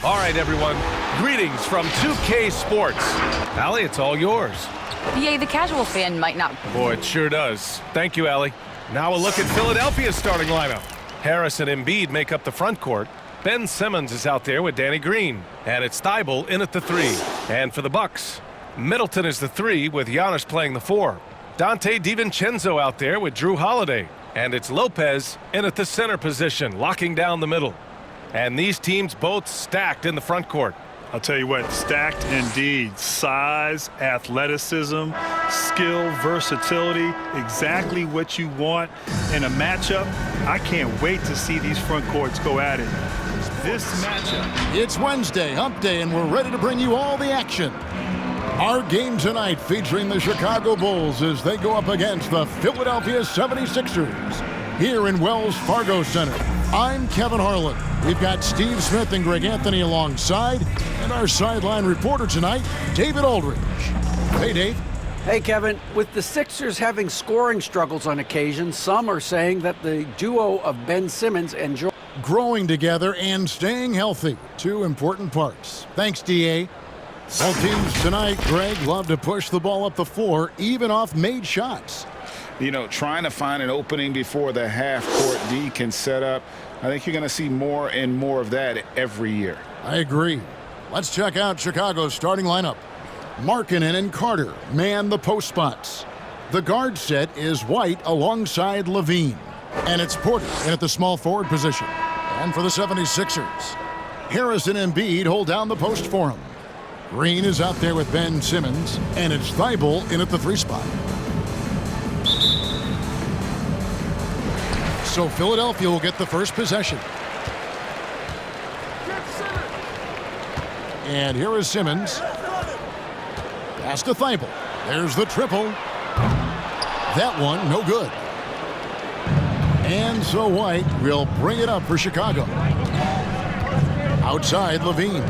All right, everyone. Greetings from 2K Sports. Allie, it's all yours. BA, the casual fan might not. Boy, it sure does. Thank you, Allie. Now a look at Philadelphia's starting lineup. Harris and Embiid make up the front court. Ben Simmons is out there with Danny Green. And it's Thibault in at the 3. And for the Bucks, Middleton is the 3 with Giannis playing the 4. Dante DiVincenzo out there with Drew Holiday. And it's Lopez in at the center position, locking down the middle. And these teams both stacked in the front court. I'll tell you what, stacked indeed. Size, athleticism, skill, versatility, exactly what you want in a matchup. I can't wait to see these front courts go at it. This matchup. It's Wednesday, hump day, and we're ready to bring you all the action. Our game tonight featuring the Chicago Bulls as they go up against the Philadelphia 76ers here in Wells Fargo Center. I'm Kevin Harlan. We've got Steve Smith and Greg Anthony alongside, and our sideline reporter tonight, David Aldridge. Hey, Dave. Hey, Kevin. With the Sixers having scoring struggles on occasion, some are saying that the duo of Ben Simmons and Joel growing together and staying healthy, two important parts. Thanks, DA. Both teams tonight, Greg, love to push the ball up the floor, even off made shots. You know, trying to find an opening before the half-court D can set up. I think you're going to see more and more of that every year. I agree. Let's check out Chicago's starting lineup. Markkanen and Carter man the post spots. The guard set is White alongside Levine. And it's Porter in at the small forward position. And for the 76ers, Harris and Embiid hold down the post for him. Green is out there with Ben Simmons, and it's Thibault in at the 3 spot. So Philadelphia will get the first possession. And here is Simmons. Pass to Thibault. There's the triple. That one, no good. And so White will bring it up for Chicago. Outside, Levine.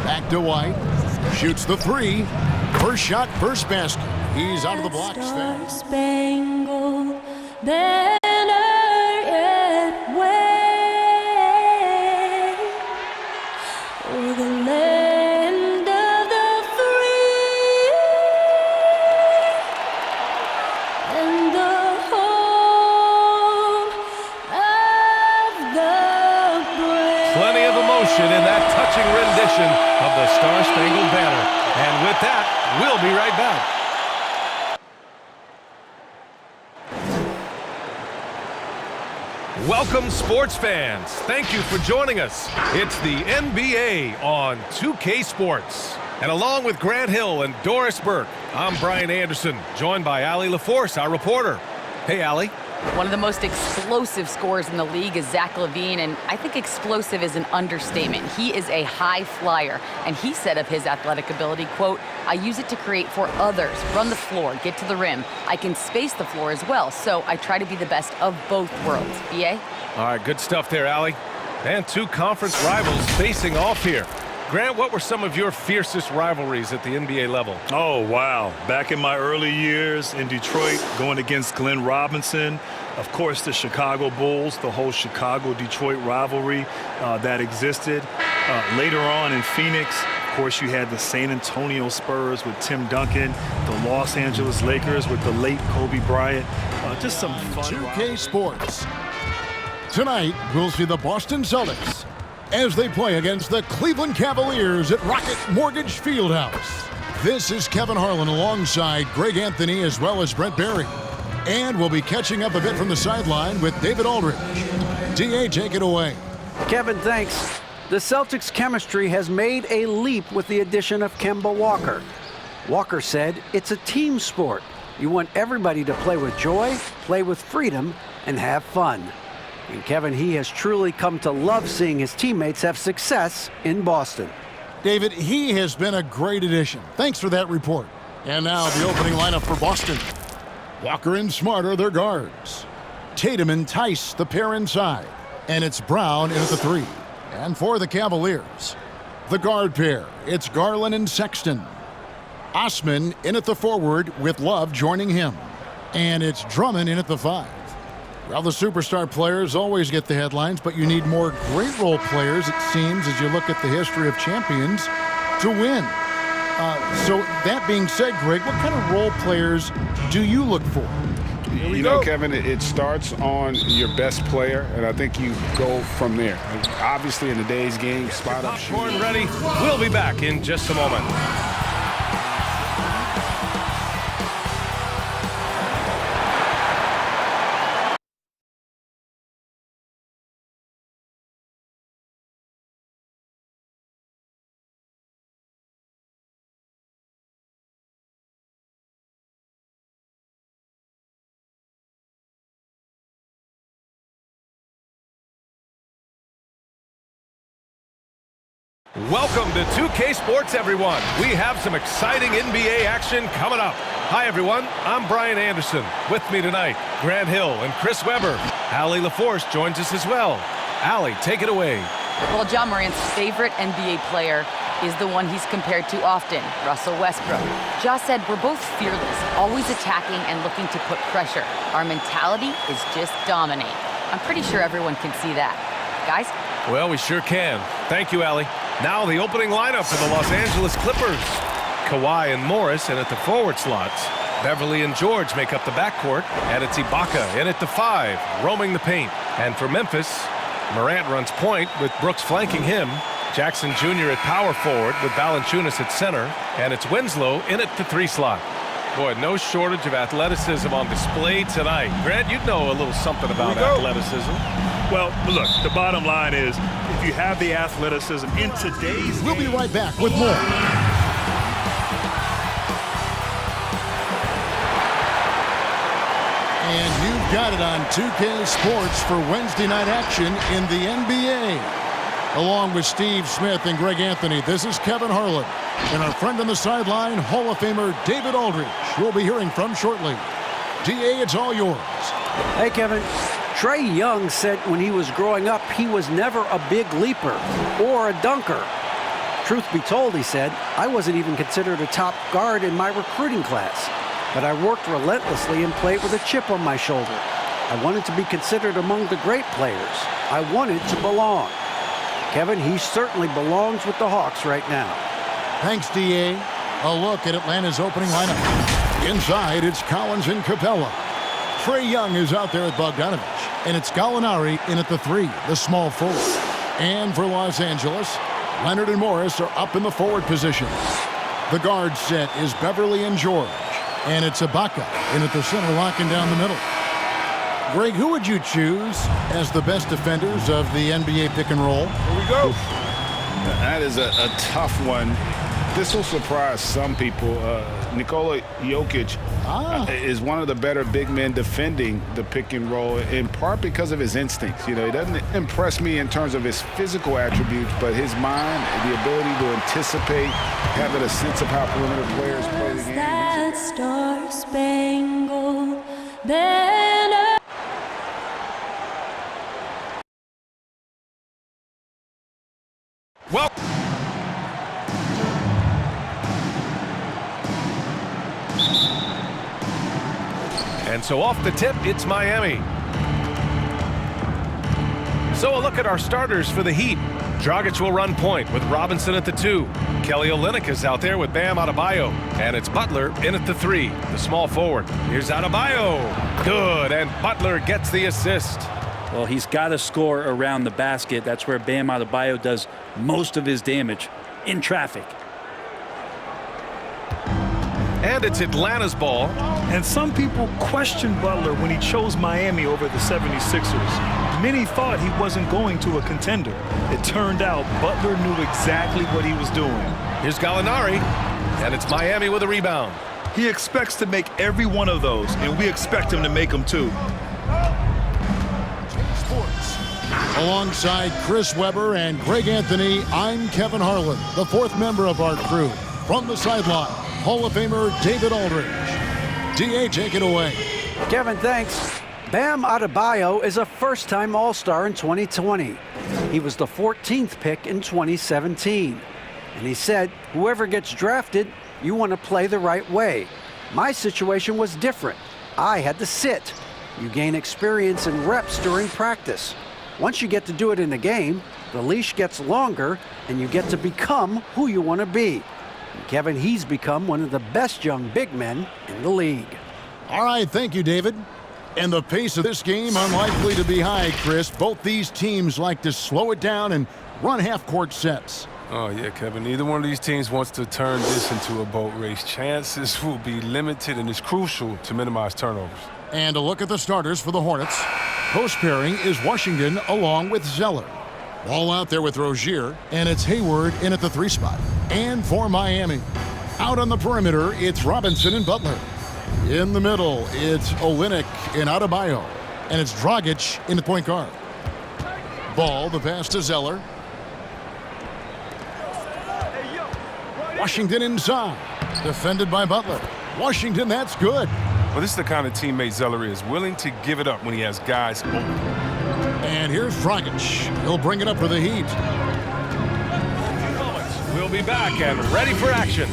Back to White. Shoots the 3. First shot, first basket. He's out of the blocks fast. Spangled banner yet wave o'er the land of the free and the home of the brave. Plenty of emotion in that touching rendition of the Star-Spangled Banner. And with that, we'll be right back. Welcome, sports fans. Thank you for joining us. It's the NBA on 2K Sports. And along with Grant Hill and Doris Burke, I'm Brian Anderson, joined by Allie LaForce, our reporter. Hey, Allie. One of the most explosive scorers in the league is Zach LaVine, and I think explosive is an understatement. He is a high flyer, and he said of his athletic ability, quote, I use it to create for others, run the floor, get to the rim. I can space the floor as well, so I try to be the best of both worlds. BA? All right, good stuff there, Allie. And two conference rivals facing off here. Grant, what were some of your fiercest rivalries at the NBA level? Oh, wow. Back in my early years in Detroit, going against Glenn Robinson, of course, the Chicago Bulls, the whole Chicago-Detroit rivalry that existed. Later on in Phoenix, of course, you had the San Antonio Spurs with Tim Duncan, the Los Angeles Lakers with the late Kobe Bryant. Just some fun. 2K Sports. Tonight, we'll see the Boston Celtics as they play against the Cleveland Cavaliers at Rocket Mortgage Fieldhouse. This is Kevin Harlan alongside Greg Anthony as well as Brent Barry. And we'll be catching up a bit from the sideline with David Aldridge. DA, take it away. Kevin, thanks. The Celtics' chemistry has made a leap with the addition of Kemba Walker. Walker said, it's a team sport. You want everybody to play with joy, play with freedom, and have fun. And Kevin, he has truly come to love seeing his teammates have success in Boston. David, he has been a great addition. Thanks for that report. And now the opening lineup for Boston. Walker and Smart are their guards. Tatum and Tice, the pair inside. And it's Brown in at the 3. And for the Cavaliers, the guard pair, it's Garland and Sexton. Osman in at the forward with Love joining him. And it's Drummond in at the 5. Well, the superstar players always get the headlines, but you need more great role players, it seems, as you look at the history of champions, to win. So that being said, Greg, what kind of role players do you look for? You know, Kevin, it starts on your best player, and I think you go from there. Obviously, in today's game, spot up Popcorn shooting. ready. We'll be back in just a moment. Welcome to 2K Sports, everyone. We have some exciting NBA action coming up. Hi, everyone. I'm Brian Anderson. With me tonight, Grant Hill and Chris Webber. Allie LaForce joins us as well. Allie, take it away. Well, John Morant's favorite NBA player is the one he's compared to often, Russell Westbrook. Josh said we're both fearless, always attacking and looking to put pressure. Our mentality is just dominate. I'm pretty sure everyone can see that. Guys? Well, we sure can. Thank you, Allie. Now the opening lineup for the Los Angeles Clippers. Kawhi and Morris in at the forward slots. Beverly and George make up the backcourt. And it's Ibaka in at the 5, roaming the paint. And for Memphis, Morant runs point with Brooks flanking him. Jackson Jr. at power forward with Valanciunas at center. And it's Winslow in at the 3 slot. Boy, no shortage of athleticism on display tonight. Grant, you know a little something about athleticism. Well, look, the bottom line is if you have the athleticism in today's We'll be game, right back with more. And you've got it on 2K Sports for Wednesday night action in the NBA. Along with Steve Smith and Greg Anthony, this is Kevin Harlan. And our friend on the sideline, Hall of Famer David Aldridge, we'll be hearing from shortly. DA, it's all yours. Hey, Kevin. Trae Young said when he was growing up, he was never a big leaper or a dunker. Truth be told, he said, I wasn't even considered a top guard in my recruiting class. But I worked relentlessly and played with a chip on my shoulder. I wanted to be considered among the great players. I wanted to belong. Kevin, he certainly belongs with the Hawks right now. Thanks, DA. A look at Atlanta's opening lineup. Inside, it's Collins and Capella. Trae Young is out there at Bogdanovich, and it's Gallinari in at the 3, the small forward. And for Los Angeles, Leonard and Morris are up in the forward position. The guard set is Beverly and George, and it's Ibaka in at the center, locking down the middle. Greg, who would you choose as the best defenders of the NBA pick and roll? Here we go. That is a tough one. This will surprise some people. Nikola Jokic is one of the better big men defending the pick and roll, in part because of his instincts. You know, he doesn't impress me in terms of his physical attributes, but his mind, the ability to anticipate, having a sense of how perimeter players play the game. That star-spangled banner. Well, and so off the tip, it's Miami. So a look at our starters for the Heat. Dragic will run point with Robinson at the 2. Kelly Olynyk is out there with Bam Adebayo. And it's Butler in at the 3, the small forward. Here's Adebayo. Good, and Butler gets the assist. Well, he's got to score around the basket. That's where Bam Adebayo does most of his damage, in traffic. And it's Atlanta's ball. and some people questioned Butler when he chose Miami over the 76ers. Many thought he wasn't going to a contender. It turned out Butler knew exactly what he was doing. Here's Gallinari, and it's Miami with a rebound. He expects to make every one of those, and we expect him to make them too. Sports. Alongside Chris Webber and Greg Anthony, I'm Kevin Harlan, the fourth member of our crew. From the sideline, Hall of Famer David Aldridge. DA, take it away. Kevin, thanks. Bam Adebayo is a first-time All-Star in 2020. He was the 14th pick in 2017. And he said, whoever gets drafted, you want to play the right way. My situation was different. I had to sit. You gain experience and reps during practice. Once you get to do it in a game, the leash gets longer and you get to become who you want to be. And Kevin, he's become one of the best young big men in the league. All right, thank you, David. And the pace of this game unlikely to be high, Chris. Both these teams like to slow it down and run half-court sets. Oh, yeah, Kevin. Neither one of these teams wants to turn this into a boat race. Chances will be limited, and it's crucial to minimize turnovers. And a look at the starters for the Hornets. Post pairing is Washington along with Zeller. Ball out there with Rozier, and it's Hayward in at the 3 spot. And for Miami, out on the perimeter, it's Robinson and Butler. In the middle, it's Olynyk and Adebayo, and it's Dragic in the point guard. Ball, the pass to Zeller. Washington inside, defended by Butler. Washington, that's good. Well, this is the kind of teammate Zeller is, willing to give it up when he has guys open. And here's Dragic. He'll bring it up for the Heat. We'll be back and ready for action.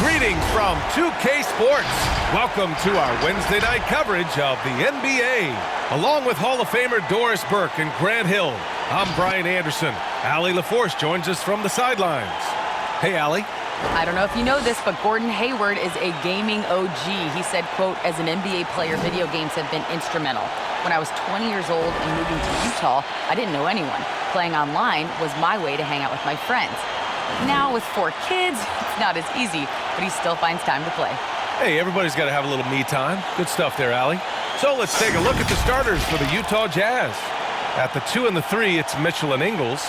Greetings from 2K Sports. Welcome to our Wednesday night coverage of the NBA. Along with Hall of Famer Doris Burke and Grant Hill, I'm Brian Anderson. Allie LaForce joins us from the sidelines. Hey, Allie. I don't know if you know this, but Gordon Hayward is a gaming OG. He said, quote, as an NBA player, video games have been instrumental. When I was 20 years old and moving to Utah, I didn't know anyone. Playing online was my way to hang out with my friends. Now with 4 kids, it's not as easy, but he still finds time to play. Hey, everybody's got to have a little me time. Good stuff there, Allie. So let's take a look at the starters for the Utah Jazz. At the 2 and the 3, it's Mitchell and Ingles.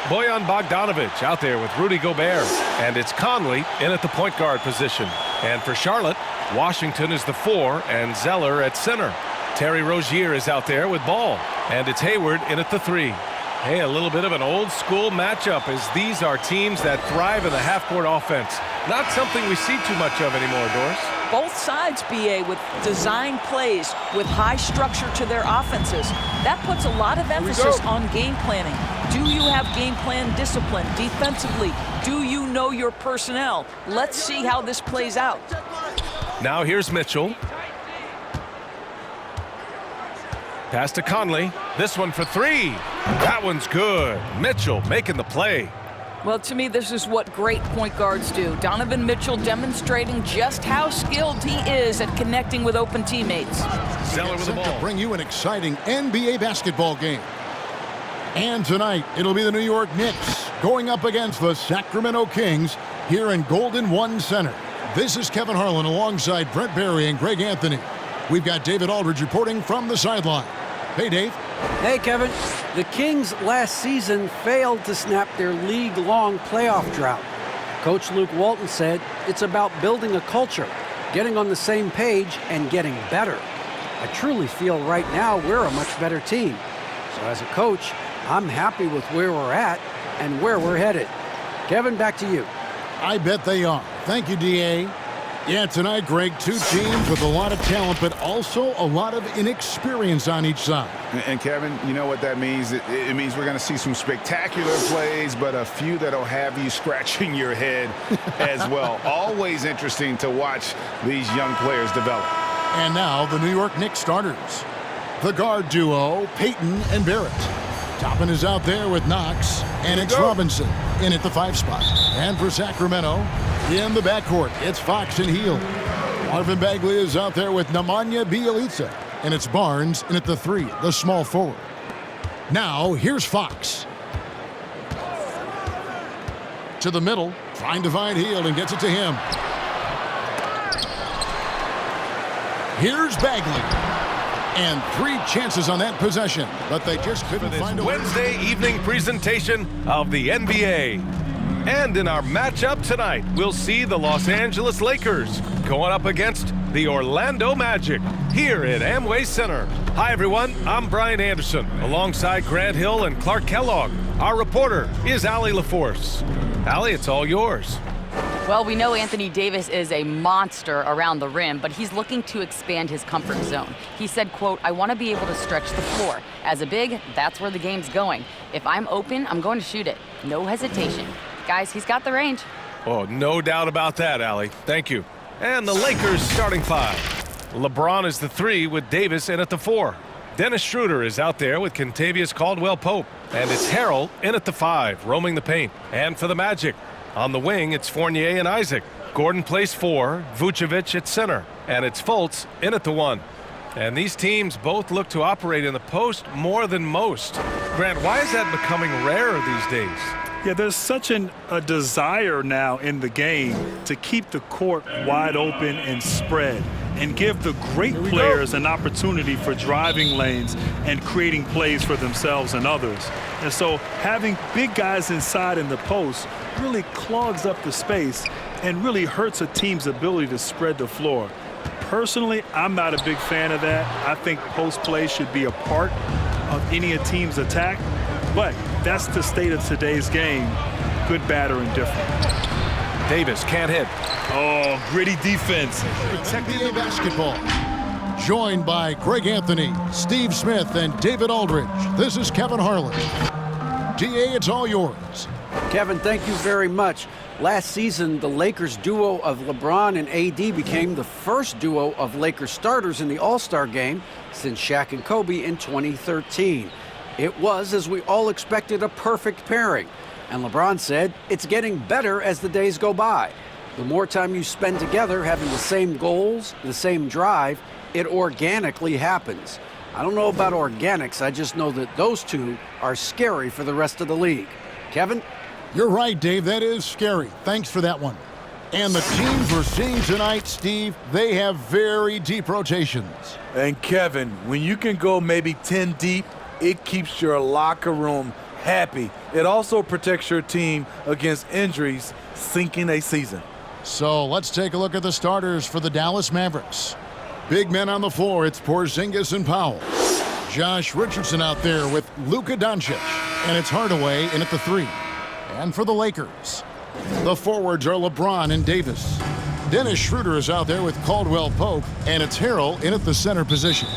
Bojan Bogdanovic out there with Rudy Gobert. And it's Conley in at the point guard position. And for Charlotte, Washington is the 4 and Zeller at center. Terry Rozier is out there with Ball. And it's Hayward in at the 3. Hey, a little bit of an old-school matchup as these are teams that thrive in the half-court offense. Not something we see too much of anymore, Doris. Both sides, BA, with design plays, with high structure to their offenses. That puts a lot of emphasis on game planning. Do you have game plan discipline defensively? Do you know your personnel? Let's see how this plays out. Now here's Mitchell. Pass to Conley. This one for 3. That one's good. Mitchell making the play. Well, to me, this is what great point guards do. Donovan Mitchell demonstrating just how skilled he is at connecting with open teammates. Zeller with the ball. To bring you an exciting NBA basketball game. And tonight, it'll be the New York Knicks going up against the Sacramento Kings here in Golden One Center. This is Kevin Harlan alongside Brent Barry and Greg Anthony. We've got David Aldridge reporting from the sideline. Hey, Dave. Hey, Kevin. The Kings last season failed to snap their league-long playoff drought. Coach Luke Walton said it's about building a culture, getting on the same page, and getting better. I truly feel right now we're a much better team. So as a coach, I'm happy with where we're at and where we're headed. Kevin, back to you. I bet they are. Thank you, D.A. Yeah, tonight, Greg, 2 teams with a lot of talent, but also a lot of inexperience on each side. And Kevin, you know what that means? It means we're going to see some spectacular plays, but a few that'll have you scratching your head as well. Always interesting to watch these young players develop. And now, the New York Knicks starters. The guard duo, Payton and Barrett. Toppin is out there with Knox, and it's Robinson in at the 5 spot. And for Sacramento, in the backcourt, it's Fox and Hield. Marvin Bagley is out there with Nemanja Bjelica, and it's Barnes in at the 3, the small forward. Now, here's Fox. To the middle, trying to find Hield and gets it to him. Here's Bagley. And 3 chances on that possession, but they just couldn't find a way. Wednesday evening presentation of the NBA. And in our matchup tonight, we'll see the Los Angeles Lakers going up against the Orlando Magic here at Amway Center. Hi, everyone. I'm Brian Anderson, alongside Grant Hill and Clark Kellogg. Our reporter is Allie LaForce. Allie, it's all yours. Well, we know Anthony Davis is a monster around the rim, but he's looking to expand his comfort zone. He said, quote, I want to be able to stretch the floor. As a big, that's where the game's going. If I'm open, I'm going to shoot it. No hesitation. Guys, he's got the range. Oh, no doubt about that, Allie. Thank you. And the Lakers starting five. LeBron is the 3 with Davis in at the 4. Dennis Schroeder is out there with Kentavious Caldwell-Pope. And it's Harrell in at the 5, roaming the paint. And for the Magic, on the wing, it's Fournier and Isaac. Gordon plays 4, Vucevic at center. And it's Fultz in at the 1. And these teams both look to operate in the post more than most. Grant, why is that becoming rarer these days? Yeah, there's such a desire now in the game to keep the court wide open and spread and give the great players an opportunity for driving lanes and creating plays for themselves and others. And so having big guys inside in the post really clogs up the space and really hurts a team's ability to spread the floor. Personally, I'm not a big fan of that. I think post play should be a part of any team's attack. But that's the state of today's game, good, bad, or indifferent. Davis can't hit. Oh, gritty defense. NBA basketball. Joined by Greg Anthony, Steve Smith, and David Aldridge. This is Kevin Harlan. DA, it's all yours. Kevin, thank you very much. Last season, the Lakers duo of LeBron and AD became the first duo of Lakers starters in the All-Star game since Shaq and Kobe in 2013. It was, as we all expected, a perfect pairing. And LeBron said, it's getting better as the days go by. The more time you spend together having the same goals, the same drive, it organically happens. I don't know about organics, I just know that those two are scary for the rest of the league. Kevin? You're right, Dave. That is scary. Thanks for that one. And the teams we're seeing tonight, Steve, they have very deep rotations. And Kevin, when you can go maybe 10 deep, it keeps your locker room happy. It also protects your team against injuries sinking a season. So let's take a look at the starters for the Dallas Mavericks. Big men on the floor, it's Porzingis and Powell. Josh Richardson out there with Luka Doncic. And it's Hardaway in at the 3. And for the Lakers, the forwards are LeBron and Davis. Dennis Schroeder is out there with Caldwell-Pope. And it's Harrell in at the center position.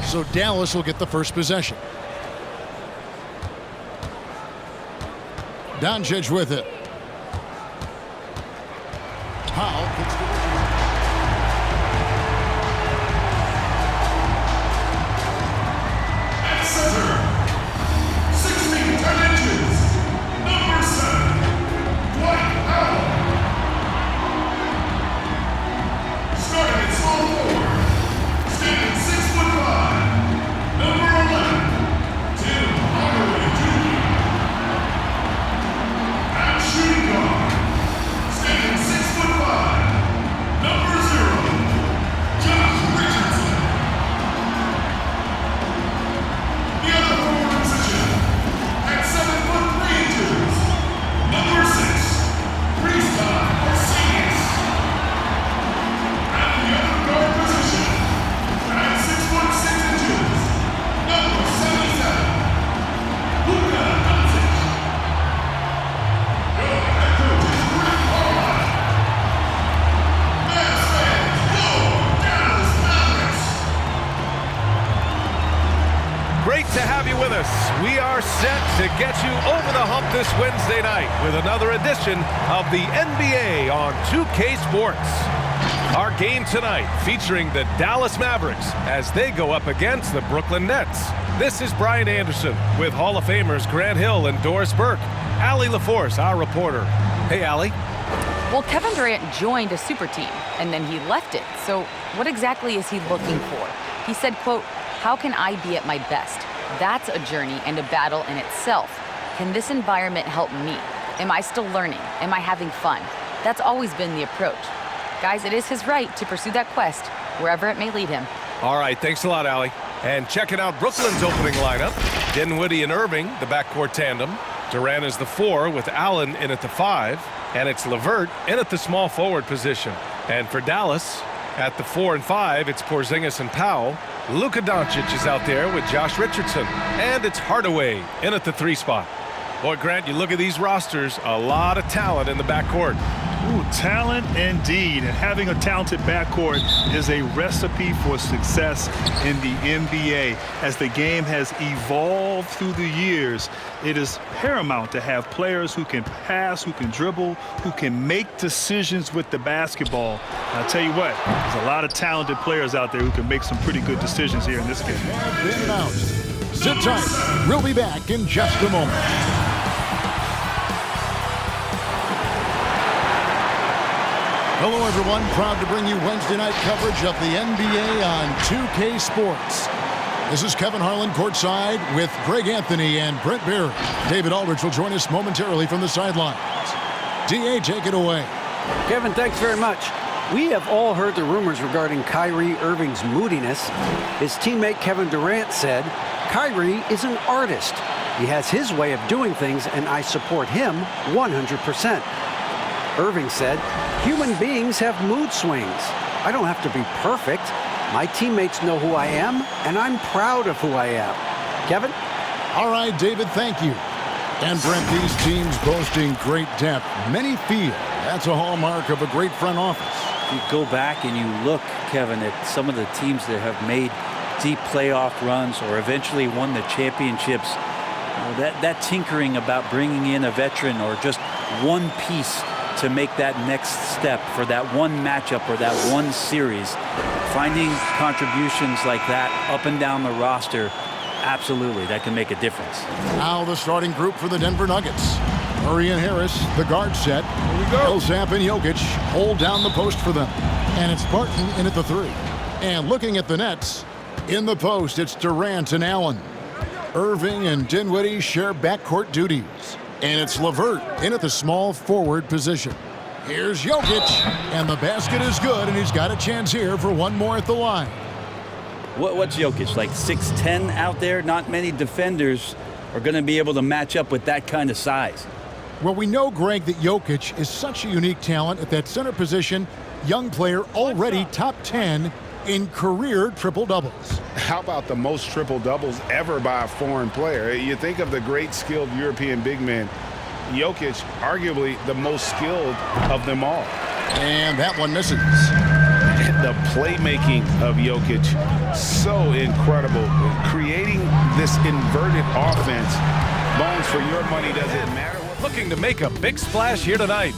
So Dallas will get the first possession. Doncic with it. Powell gets the at center, 6 feet 10 inches, number 7, Dwight Powell. Starting at small forward, standing 6'5", number 11, Tim Hardaway Jr. At shooting guard, standing 6'5", number 0, Josh Richardson. The other forward position, at 7'3", number 6, Kristaps Porzingis. And the other guard position, at 6'6", number 77, Luka Doncic. Your head coach is Rick Carlisle. Mavs fans, go Dallas Mavericks! Great to have you with us. We are set to get you over the hump this Wednesday night with another edition of the NBA on 2K Sports. Our game tonight featuring the Dallas Mavericks as they go up against the Brooklyn Nets. This is Brian Anderson with Hall of Famers Grant Hill and Doris Burke. Allie LaForce, our reporter. Hey, Allie. Well, Kevin Durant joined a super team, and then he left it. So what exactly is he looking for? He said, quote, "How can I be at my best?" That's a journey and a battle in itself. Can this environment help me? Am I still learning? Am I having fun? That's always been the approach. Guys, it is his right to pursue that quest, wherever it may lead him. All right, thanks a lot, Allie. And checking out Brooklyn's opening lineup. Dinwiddie and Irving, the backcourt tandem. Durant is the 4 with Allen in at the 5. And it's LeVert in at the small forward position. And for Dallas, at the 4 and 5, it's Porzingis and Powell. Luka Doncic is out there with Josh Richardson. And it's Hardaway in at the 3 spot. Boy, Grant, you look at these rosters, a lot of talent in the backcourt. Ooh, talent indeed. And having a talented backcourt is a recipe for success in the NBA. As the game has evolved through the years, it is paramount to have players who can pass, who can dribble, who can make decisions with the basketball. I'll tell you what, there's a lot of talented players out there who can make some pretty good decisions here in this game. Been announced. Sit tight. We'll be back in just a moment. Hello, everyone. Proud to bring you Wednesday night coverage of the NBA on 2K Sports. This is Kevin Harlan courtside with Greg Anthony and Brent Barry. David Aldridge will join us momentarily from the sidelines. DA, take it away. Kevin, thanks very much. We have all heard the rumors regarding Kyrie Irving's moodiness. His teammate Kevin Durant said, Kyrie is an artist. He has his way of doing things, and I support him 100%. Irving said, human beings have mood swings. I don't have to be perfect. My teammates know who I am, and I'm proud of who I am. Kevin? All right, David, thank you. And Brent, these teams boasting great depth. Many feel that's a hallmark of a great front office. If you go back and you look, Kevin, at some of the teams that have made deep playoff runs or eventually won the championships, that tinkering about bringing in a veteran or just one piece to make that next step for that one matchup or that one series, finding contributions like that up and down the roster, absolutely, that can make a difference. Now the starting group for the Denver Nuggets. Murray and Harris, the guard set. Here we go. Millsap and Jokic hold down the post for them. And it's Barton in at the 3. And looking at the Nets, in the post, it's Durant and Allen. Irving and Dinwiddie share backcourt duties. And it's LeVert in at the small forward position. Here's Jokic, and the basket is good, and he's got a chance here for one more at the line. What's Jokic, like 6'10" out there? Not many defenders are going to be able to match up with that kind of size. Well, we know, Greg, that Jokic is such a unique talent at that center position. Young player, already top 10 in career triple-doubles. How about the most triple-doubles ever by a foreign player? You think of the great skilled European big men. Jokic, arguably the most skilled of them all. And that one misses. The playmaking of Jokic, so incredible. Creating this inverted offense. Bones, for your money, does it matter? Looking to make a big splash here tonight.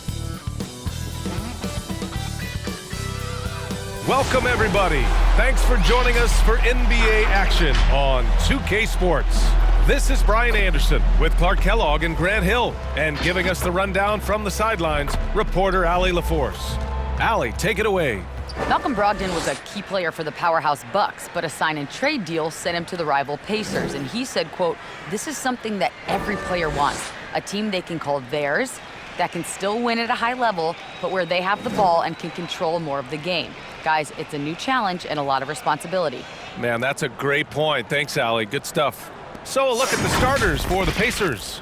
Welcome, everybody. Thanks for joining us for NBA action on 2K Sports. This is Brian Anderson with Clark Kellogg and Grant Hill. And giving us the rundown from the sidelines, reporter Allie LaForce. Allie, take it away. Malcolm Brogdon was a key player for the powerhouse Bucks, but a sign-and-trade deal sent him to the rival Pacers. And he said, quote, this is something that every player wants, a team they can call theirs, that can still win at a high level, but where they have the ball and can control more of the game. Guys, it's a new challenge and a lot of responsibility. Man, that's a great point. Thanks, Allie. Good stuff. So a look at the starters for the Pacers.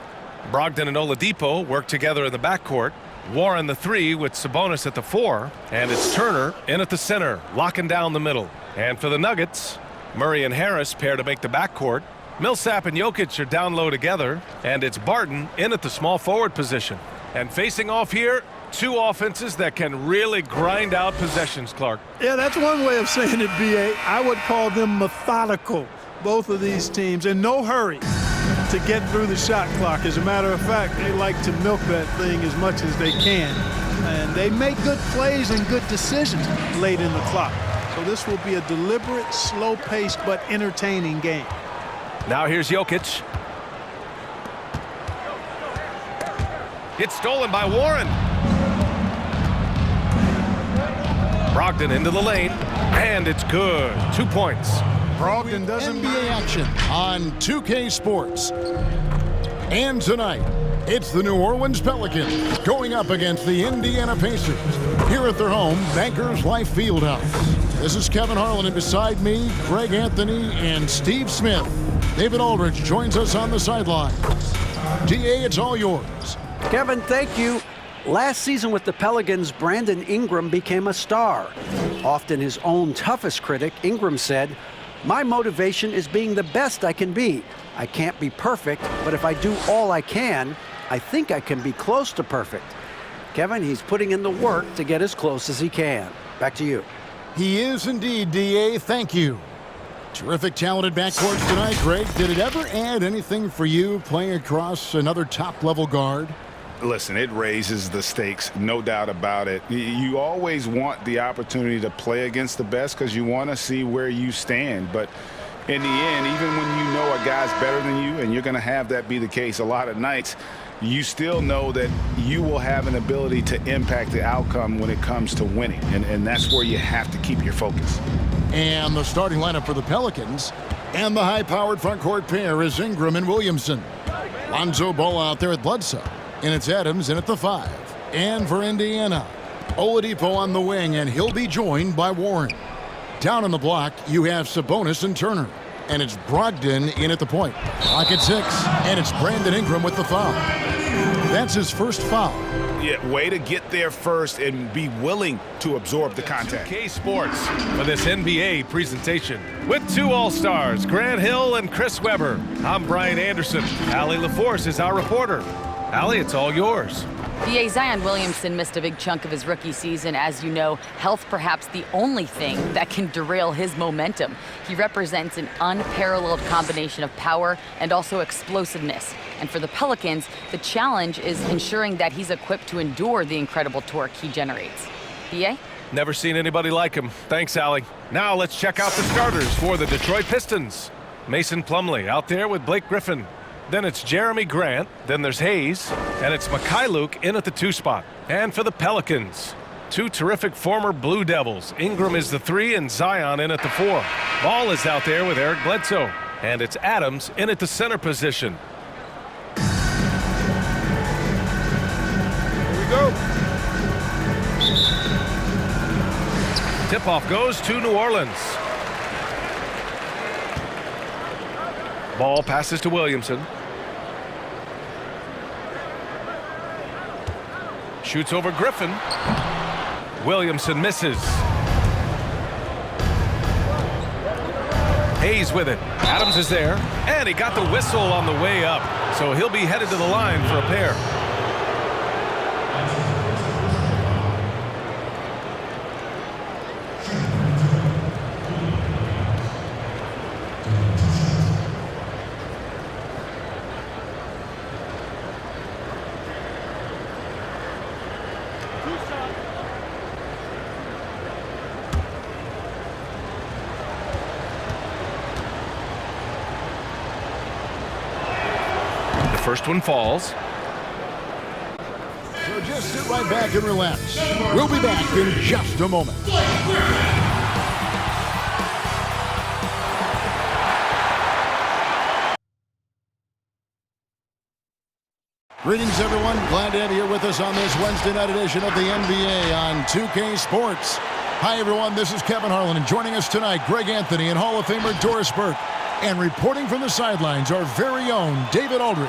Brogdon and Oladipo work together in the backcourt. Warren the 3 with Sabonis at the 4. And it's Turner in at the center, locking down the middle. And for the Nuggets, Murray and Harris pair to make the backcourt. Millsap and Jokic are down low together. And it's Barton in at the small forward position. And facing off here, two offenses that can really grind out possessions, Clark. Yeah, that's one way of saying it, B.A. I would call them methodical, both of these teams, in no hurry to get through the shot clock. As a matter of fact, they like to milk that thing as much as they can. And they make good plays and good decisions late in the clock. So this will be a deliberate, slow-paced, but entertaining game. Now here's Jokic. It's stolen by Warren. Brogdon into the lane, and it's good. 2 points. Brogdon doesn't NBA action on 2K Sports. And tonight, it's the New Orleans Pelicans going up against the Indiana Pacers here at their home, Bankers Life Fieldhouse. This is Kevin Harlan, and beside me, Greg Anthony and Steve Smith. David Aldridge joins us on the sidelines. DA, it's all yours. Kevin, thank you. Last season with the Pelicans, Brandon Ingram became a star. Often his own toughest critic, Ingram said, my motivation is being the best I can be. I can't be perfect, but if I do all I can, I think I can be close to perfect. Kevin, he's putting in the work to get as close as he can. Back to you. He is indeed, D.A. Thank you. Terrific, talented backcourts tonight, Greg. Did it ever add anything for you playing across another top-level guard? Listen, it raises the stakes, no doubt about it. You always want the opportunity to play against the best because you want to see where you stand. But in the end, even when you know a guy's better than you, and you're going to have that be the case a lot of nights, you still know that you will have an ability to impact the outcome when it comes to winning. And that's where you have to keep your focus. And the starting lineup for the Pelicans and the high-powered front court pair is Ingram and Williamson. Lonzo Ball out there at Bledsoe. And it's Adams in at the 5. And for Indiana, Oladipo on the wing, and he'll be joined by Warren. Down on the block, you have Sabonis and Turner. And it's Brogdon in at the point. Clock at 6, and it's Brandon Ingram with the foul. That's his first foul. Yeah, way to get there first and be willing to absorb the contact. 2K Sports for this NBA presentation. With 2 All-Stars, Grant Hill and Chris Webber. I'm Brian Anderson. Allie LaForce is our reporter. Allie, it's all yours. B.A. Zion Williamson missed a big chunk of his rookie season. As you know, health perhaps the only thing that can derail his momentum. He represents an unparalleled combination of power and also explosiveness. And for the Pelicans, the challenge is ensuring that he's equipped to endure the incredible torque he generates. B.A.? Never seen anybody like him. Thanks, Allie. Now let's check out the starters for the Detroit Pistons. Mason Plumlee out there with Blake Griffin. Then it's Jeremy Grant, then there's Hayes, and it's Mikhailuk in at the 2 spot. And for the Pelicans, 2 terrific former Blue Devils. Ingram is the 3 and Zion in at the 4. Ball is out there with Eric Bledsoe, and it's Adams in at the center position. Here we go. Tip-off goes to New Orleans. Ball passes to Williamson. Shoots over Griffin. Williamson misses. Hayes with it. Adams is there. And he got the whistle on the way up. So he'll be headed to the line for a pair. First one falls. So just sit right back and relax. We'll be back in just a moment. Greetings, everyone. Glad to have you here with us on this Wednesday night edition of the NBA on 2K Sports. Hi, everyone. This is Kevin Harlan, and joining us tonight, Greg Anthony and Hall of Famer Doris Burke. And reporting from the sidelines, our very own David Aldridge.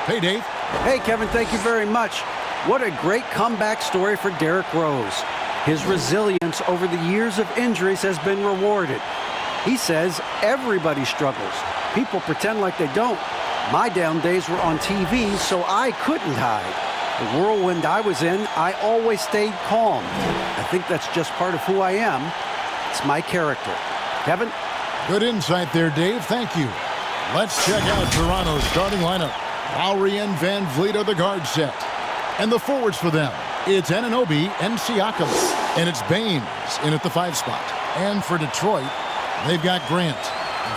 Hey, Dave. Hey, Kevin, thank you very much. What a great comeback story for Derrick Rose. His resilience over the years of injuries has been rewarded. He says everybody struggles. People pretend like they don't. My down days were on TV, so I couldn't hide. The whirlwind I was in, I always stayed calm. I think that's just part of who I am. It's my character. Kevin? Good insight there, Dave. Thank you. Let's check out Toronto's starting lineup. Lowry and Van Vliet are the guard set. And the forwards for them, it's Anunoby and Siakam. And it's Baines in at the 5 spot. And for Detroit, they've got Grant.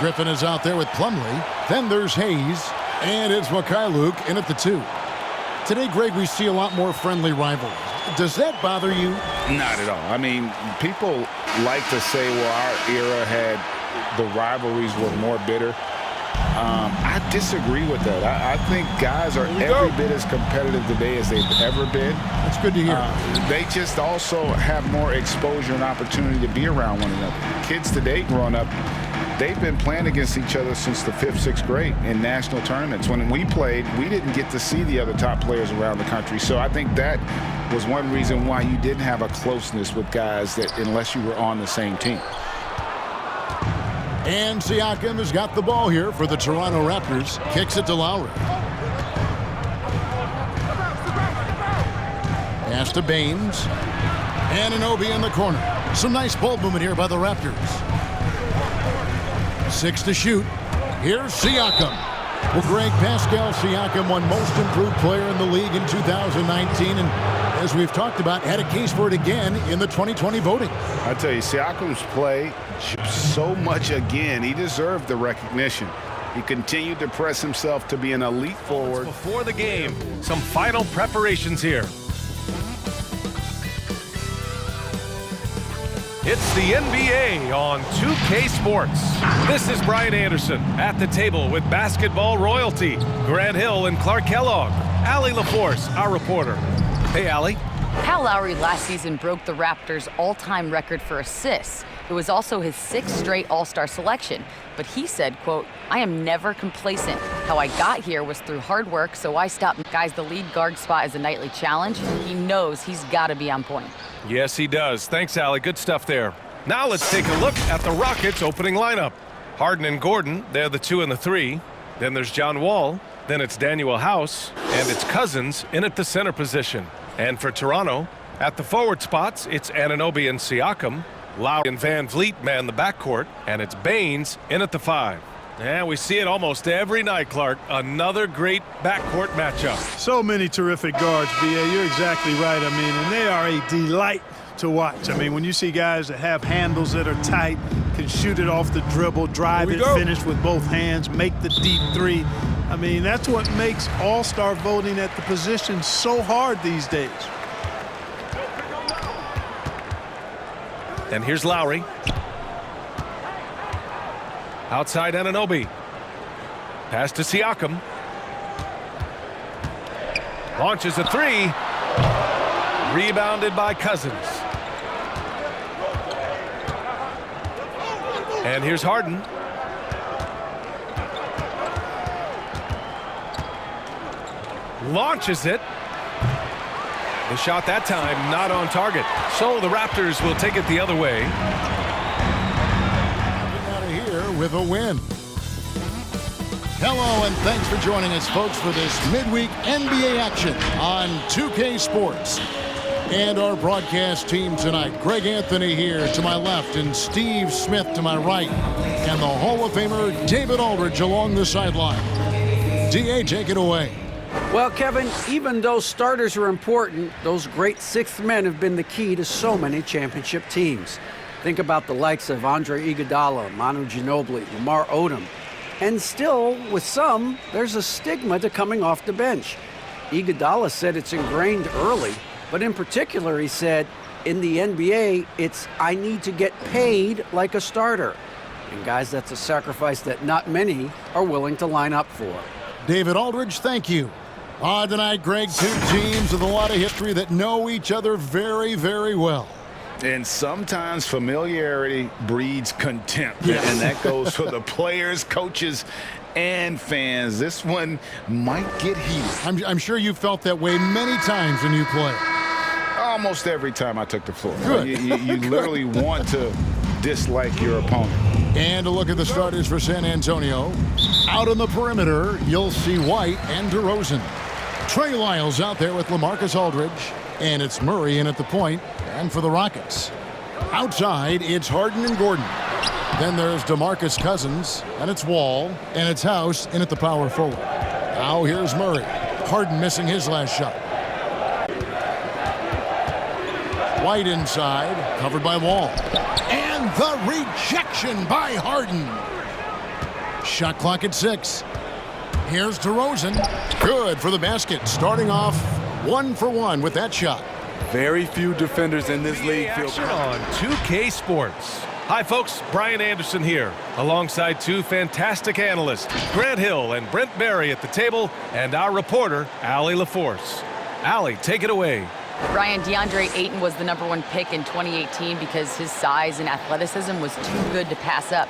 Griffin is out there with Plumlee. Then there's Hayes. And it's Mikhailuk in at the 2. Today, Greg, we see a lot more friendly rivalries. Does that bother you? Not at all. I mean, people like to say, well, our era had the rivalries were more bitter. I disagree with that. I think guys are every bit as competitive today as they've ever been. That's good to hear. They just also have more exposure and opportunity to be around one another. Kids today growing up, they've been playing against each other since the 5th, 6th grade in national tournaments. When we played, we didn't get to see the other top players around the country. So I think that was one reason why you didn't have a closeness with guys that unless you were on the same team. And Siakam has got the ball here for the Toronto Raptors. Kicks it to Lowry. Pass to Baines. Anunoby in the corner. Some nice ball movement here by the Raptors. 6 to shoot. Here's Siakam. Well, Greg, Pascal Siakam won Most Improved Player in the league in 2019, and as we've talked about, had a case for it again in the 2020 voting. I tell you, Siakam's play so much again. He deserved the recognition. He continued to press himself to be an elite forward. Before the game, some final preparations here. It's the NBA on 2K Sports. This is Brian Anderson at the table with basketball royalty. Grant Hill and Clark Kellogg. Allie LaForce, our reporter. Hey, Allie. Kyle Lowry last season broke the Raptors' all-time record for assists. It was also his 6th straight All-Star selection. But he said, quote, "I am never complacent. How I got here was through hard work, so I stopped." Guys, the lead guard spot is a nightly challenge. He knows he's got to be on point. Yes, he does. Thanks, Allie. Good stuff there. Now let's take a look at the Rockets' opening lineup. Harden and Gordon, they're the 2 and the 3. Then there's John Wall. Then it's Daniel House. And it's Cousins in at the center position. And for Toronto, at the forward spots, it's Anunoby and Siakam. Lowry and Van Vliet man the backcourt. And it's Baines in at the 5. And we see it almost every night, Clark. Another great backcourt matchup. So many terrific guards, B.A. You're exactly right. I mean, and they are a delight to watch. I mean, when you see guys that have handles that are tight, can shoot it off the dribble, drive it, finish with both hands, make the deep 3. I mean, that's what makes all-star voting at the position so hard these days. And here's Lowry. Outside Anunoby. Pass to Siakam. Launches a 3. Rebounded by Cousins. And here's Harden. Launches it. The shot that time not on target. So the Raptors will take it the other way. Out of here with a win. Hello and thanks for joining us, folks, for this midweek NBA action on 2K Sports. And our broadcast team tonight, Greg Anthony here to my left and Steve Smith to my right. And the Hall of Famer David Aldridge along the sideline. DA, take it away. Well, Kevin, even though starters are important, those great sixth men have been the key to so many championship teams. Think about the likes of Andre Iguodala, Manu Ginobili, Lamar Odom. And still, with some, there's a stigma to coming off the bench. Iguodala said it's ingrained early, but in particular, he said, in the NBA, it's I need to get paid like a starter. And guys, that's a sacrifice that not many are willing to line up for. David Aldridge, thank you. Tonight, Greg, 2 teams with a lot of history that know each other very, very well. And sometimes familiarity breeds contempt. Yes. And that goes for the players, coaches, and fans. This one might get heated. I'm sure you felt that way many times when you play. Almost every time I took the floor. Good. You literally want to dislike your opponent. And a look at the starters for San Antonio. Out on the perimeter, you'll see White and DeRozan. Trey Lyles out there with LaMarcus Aldridge. And it's Murray in at the point. And for the Rockets. Outside, it's Harden and Gordon. Then there's DeMarcus Cousins. And it's Wall. And it's House in at the power forward. Now here's Murray. Harden missing his last shot. White inside, covered by Wall. And the rejection by Harden. Shot clock at 6. Here's DeRozan. Good for the basket. Starting off 1 for 1 with that shot. Very few defenders in this league feel Action on 2K Sports. Hi, folks. Brian Anderson here, alongside 2 fantastic analysts, Grant Hill and Brent Barry at the table, and our reporter, Allie LaForce. Allie, take it away. Brian, DeAndre Ayton was the #1 pick in 2018 because his size and athleticism was too good to pass up.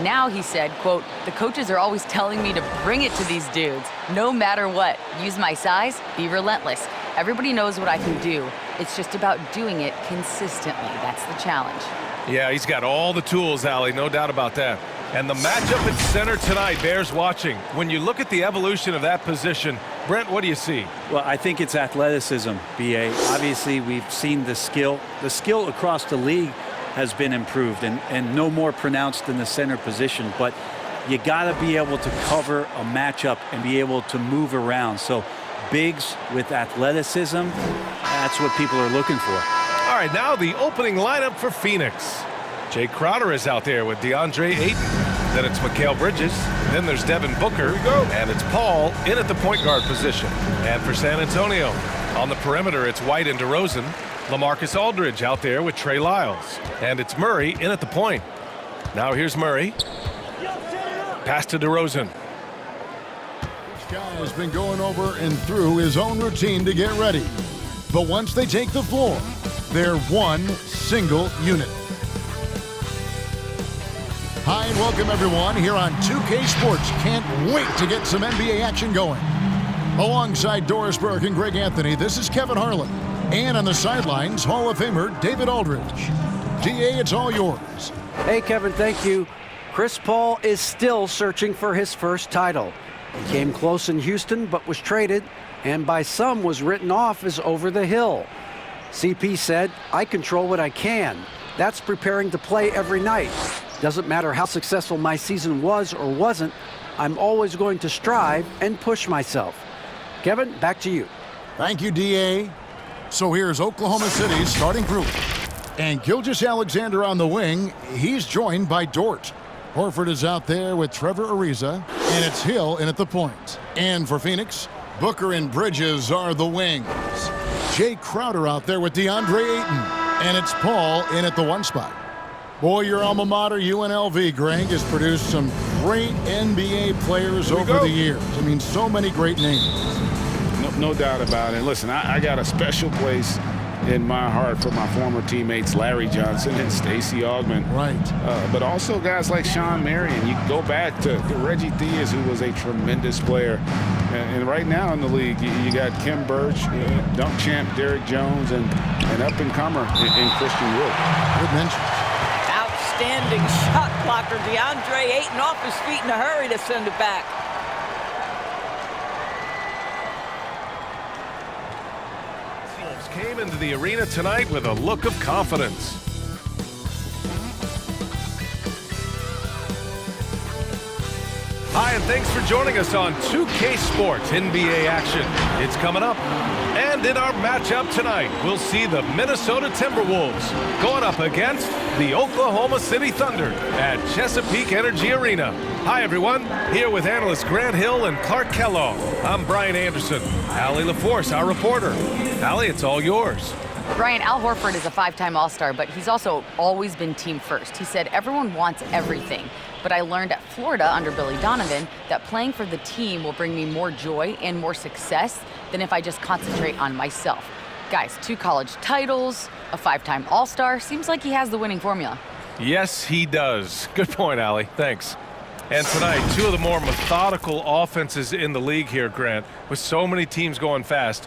Now he said, quote, "The coaches are always telling me to bring it to these dudes, no matter what. Use my size, be relentless. Everybody knows what I can do. It's just about doing it consistently. That's the challenge." Yeah, he's got all the tools, Allie, no doubt about that. And the matchup at center tonight bears watching. When you look at the evolution of that position, Brent, what do you see? Well, I think it's athleticism, B.A. Obviously, we've seen the skill. The skill across the league has been improved and no more pronounced in the center position. But you got to be able to cover a matchup and be able to move around. So bigs with athleticism, that's what people are looking for. All right, now the opening lineup for Phoenix. Jay Crowder is out there with DeAndre Ayton. Then it's Mikal Bridges. Then there's Devin Booker. And it's Paul in at the point guard position. And for San Antonio, on the perimeter, it's White and DeRozan. LaMarcus Aldridge out there with Trey Lyles. And it's Murray in at the point. Now here's Murray. Pass to DeRozan. This guy has been going over and through his own routine to get ready. But once they take the floor, they're one single unit. Hi and welcome everyone here on 2K Sports. Can't wait to get some NBA action going. Alongside Doris Burke and Greg Anthony, this is Kevin Harlan. And on the sidelines, Hall of Famer David Aldridge. DA, it's all yours. Hey, Kevin, thank you. Chris Paul is still searching for his first title. He came close in Houston, but was traded, and by some was written off as over the hill. CP said, "I control what I can. That's preparing to play every night. Doesn't matter how successful my season was or wasn't, I'm always going to strive and push myself." Kevin, back to you. Thank you, DA. So here's Oklahoma City's starting group. And Gilgeous-Alexander on the wing. He's joined by Dort. Horford is out there with Trevor Ariza. And it's Hill in at the point. And for Phoenix, Booker and Bridges are the wings. Jay Crowder out there with DeAndre Ayton. And it's Paul in at the one spot. Boy, your alma mater, UNLV, Greg, has produced some great NBA players over the years. I mean, so many great names. No doubt about it. Listen, I got a special place in my heart for my former teammates Larry Johnson and Stacey Augmon. Right. But also guys like Sean Marion. You go back to Reggie Theus, who was a tremendous player. And right now in the league, you got Kim Birch, dunk champ Derrick Jones, and up-and-comer in Christian Wood. Good mention. Outstanding shot blocker. DeAndre Ayton off his feet in a hurry to send it back. Came into the arena tonight with a look of confidence. Hi, and thanks for joining us on 2K Sports NBA action. It's coming up. And in our matchup tonight, we'll see the Minnesota Timberwolves going up against the Oklahoma City Thunder at Chesapeake Energy Arena. Hi, everyone. Here with analysts Grant Hill and Clark Kellogg. I'm Brian Anderson. Allie LaForce, our reporter. Allie, it's all yours. Brian, Al Horford is a 5-time All-Star, but he's also always been team first. He said, "Everyone wants everything. But I learned at Florida under Billy Donovan that playing for the team will bring me more joy and more success than if I just concentrate on myself." Guys, 2 college titles, a 5-time All-Star. Seems like he has the winning formula. Yes, he does. Good point, Allie. Thanks. And tonight, 2 of the more methodical offenses in the league here, Grant, with so many teams going fast.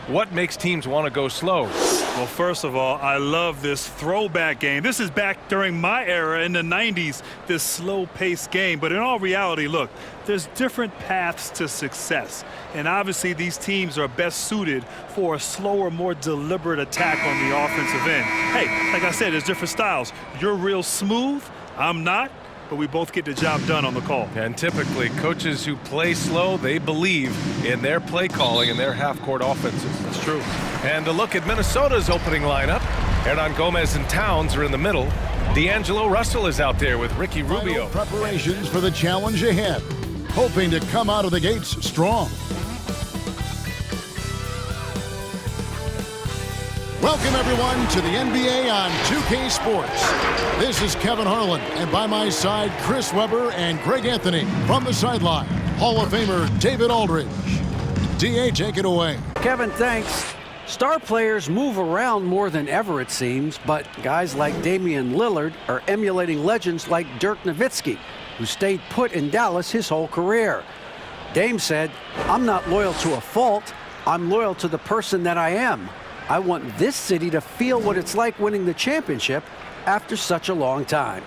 What makes teams want to go slow? Well, first of all, I love this throwback game. This is back during my era in the 90s, this slow-paced game. But in all reality, look, there's different paths to success. And obviously, these teams are best suited for a slower, more deliberate attack on the offensive end. Hey, like I said, there's different styles. You're real smooth. I'm not. But we both get the job done on the call. And typically, coaches who play slow, they believe in their play calling and their half-court offenses. That's true. And to look at Minnesota's opening lineup, Hernan Gomez and Towns are in the middle. D'Angelo Russell is out there with Ricky Rubio. Final preparations for the challenge ahead, hoping to come out of the gates strong. Welcome, everyone, to the NBA on 2K Sports. This is Kevin Harlan, and by my side, Chris Webber and Greg Anthony. From the sideline, Hall of Famer David Aldridge. DA, take it away. Kevin, thanks. Star players move around more than ever, it seems, but guys like Damian Lillard are emulating legends like Dirk Nowitzki, who stayed put in Dallas his whole career. Dame said, "I'm not loyal to a fault. I'm loyal to the person that I am. I want this city to feel what it's like winning the championship after such a long time."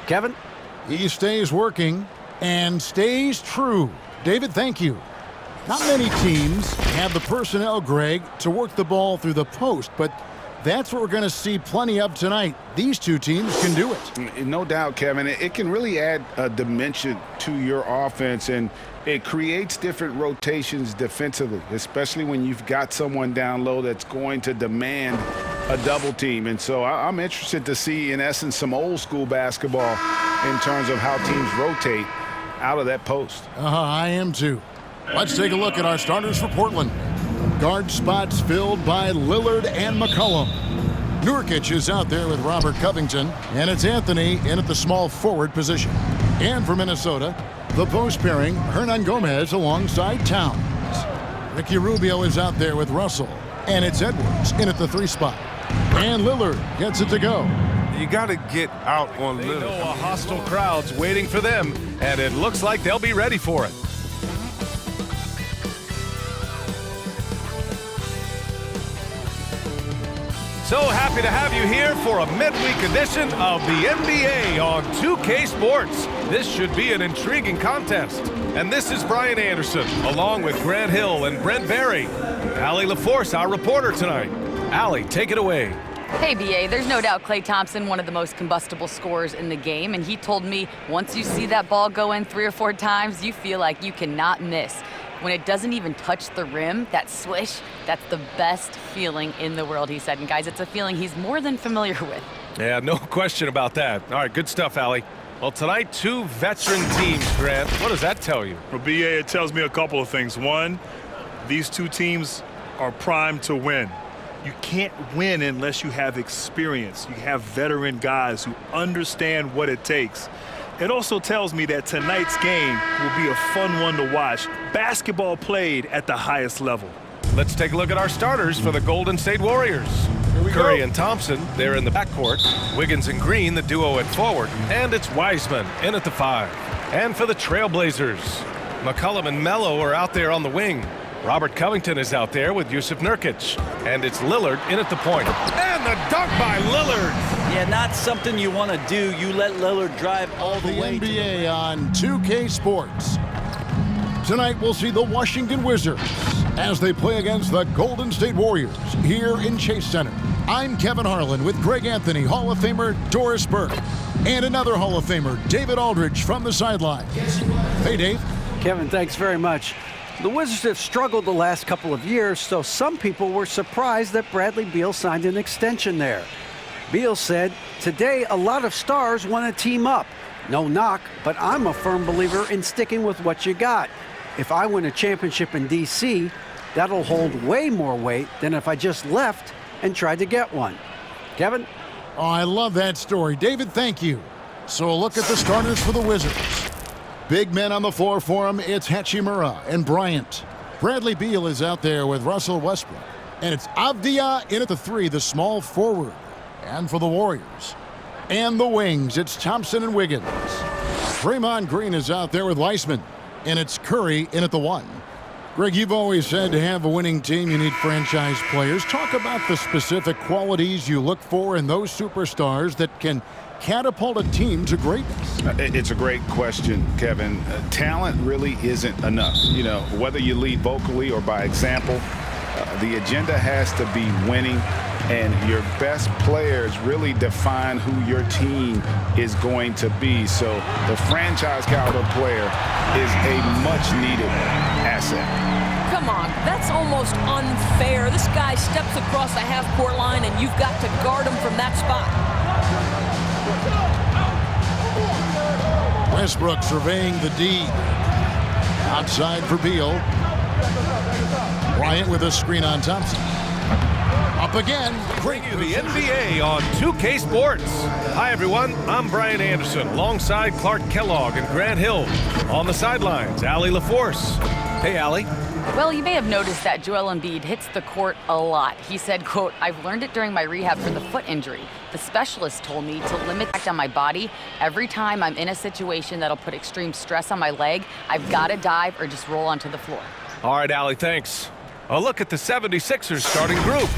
Kevin? He stays working and stays true. David, thank you. Not many teams have the personnel, Greg, to work the ball through the post, but that's what we're going to see plenty of tonight. These two teams can do it. No doubt, Kevin. It can really add a dimension to your offense, and it creates different rotations defensively, especially when you've got someone down low that's going to demand a double team. And so I'm interested to see, in essence, some old school basketball in terms of how teams rotate out of that post. I am too. Let's take a look at our starters for Portland. Guard spots filled by Lillard and McCollum. Nurkic is out there with Robert Covington, and it's Anthony in at the small forward position. And for Minnesota, the post pairing, Hernan Gomez alongside Towns. Ricky Rubio is out there with Russell, and it's Edwards in at the 3 spot. And Lillard gets it to go. You got to get out on Lillard. They know a hostile crowd's waiting for them, and it looks like they'll be ready for it. So happy to have you here for a midweek edition of the NBA on 2K Sports. This should be an intriguing contest. And this is Brian Anderson, along with Grant Hill and Brent Barry. Allie LaForce, our reporter tonight. Allie, take it away. Hey, BA, there's no doubt Klay Thompson, one of the most combustible scorers in the game, and he told me once you see that ball go in 3 or 4 times, you feel like you cannot miss. When it doesn't even touch the rim, that swish, that's the best feeling in the world, he said. And guys, it's a feeling he's more than familiar with. Yeah, no question about that. All right, good stuff, Allie. Well, tonight, 2 veteran teams, Grant. What does that tell you? For BA, it tells me a couple of things. One, these 2 teams are primed to win. You can't win unless you have experience. You have veteran guys who understand what it takes. It also tells me that tonight's game will be a fun one to watch. Basketball played at the highest level. Let's take a look at our starters for the Golden State Warriors. Curry and Thompson, they're in the backcourt. Wiggins and Green, the duo at forward. And it's Wiseman in at the 5. And for the Trailblazers, McCollum and Melo are out there on the wing. Robert Covington is out there with Yusuf Nurkic. And it's Lillard in at the point. And the dunk by Lillard. Yeah, not something you want to do. You let Lillard drive all the way. The NBA on 2K Sports. Tonight we'll see the Washington Wizards as they play against the Golden State Warriors here in Chase Center. I'm Kevin Harlan with Greg Anthony, Hall of Famer Doris Burke, and another Hall of Famer, David Aldridge, from the sidelines. Hey, Dave. Kevin, thanks very much. The Wizards have struggled the last couple of years, so some people were surprised that Bradley Beal signed an extension there. Beal said, "Today, a lot of stars want to team up. No knock, but I'm a firm believer in sticking with what you got. If I win a championship in D.C., that'll hold way more weight than if I just left and tried to get one." Kevin? Oh, I love that story. David, thank you. So a look at the starters for the Wizards. Big men on the floor for him. It's Hachimura and Bryant. Bradley Beal is out there with Russell Westbrook. And it's Avdia in at the 3, the small forward. And for the Warriors. And the wings, it's Thompson and Wiggins. Draymond Green is out there with Weissman. And it's Curry in at the 1. Greg, you've always said to have a winning team, you need franchise players. Talk about the specific qualities you look for in those superstars that can catapult a team to greatness. It's a great question, Kevin. Talent really isn't enough. You know, whether you lead vocally or by example, the agenda has to be winning, and your best players really define who your team is going to be. So the franchise caliber player is a much-needed asset. Come on, that's almost unfair. This guy steps across the half-court line, and you've got to guard him from that spot. Westbrook surveying the D. Outside for Beal. Bryant with a screen on Thompson. Up again. Bring you the NBA on 2K Sports. Hi, everyone. I'm Brian Anderson alongside Clark Kellogg and Grant Hill. On the sidelines, Allie LaForce. Hey, Allie. Well, you may have noticed that Joel Embiid hits the court a lot. He said, quote, "I've learned it during my rehab for the foot injury. The specialist told me to limit impact on my body. Every time I'm in a situation that'll put extreme stress on my leg, I've got to dive or just roll onto the floor." All right, Allie, thanks. A look at the 76ers starting group.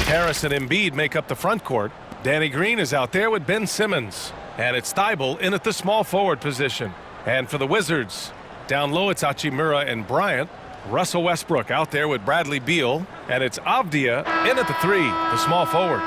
Harris and Embiid make up the front court. Danny Green is out there with Ben Simmons. And it's Thibault in at the small forward position. And for the Wizards, down low it's Hachimura and Bryant. Russell Westbrook out there with Bradley Beal. And it's Avdia in at the 3, the small forward.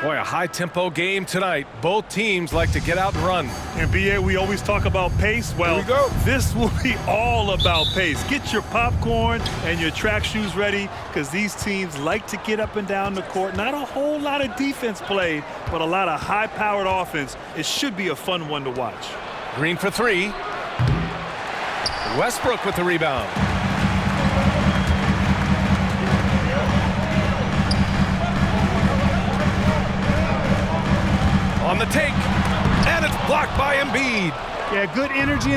Boy, a high-tempo game tonight. Both teams like to get out and run. And, B.A., we always talk about pace. Well, Here we go. This will be all about pace. Get your popcorn and your track shoes ready because these teams like to get up and down the court. Not a whole lot of defense played, but a lot of high-powered offense. It should be a fun one to watch. Green for 3. Westbrook with the rebound. On the take, and it's blocked by Embiid. Yeah, good energy.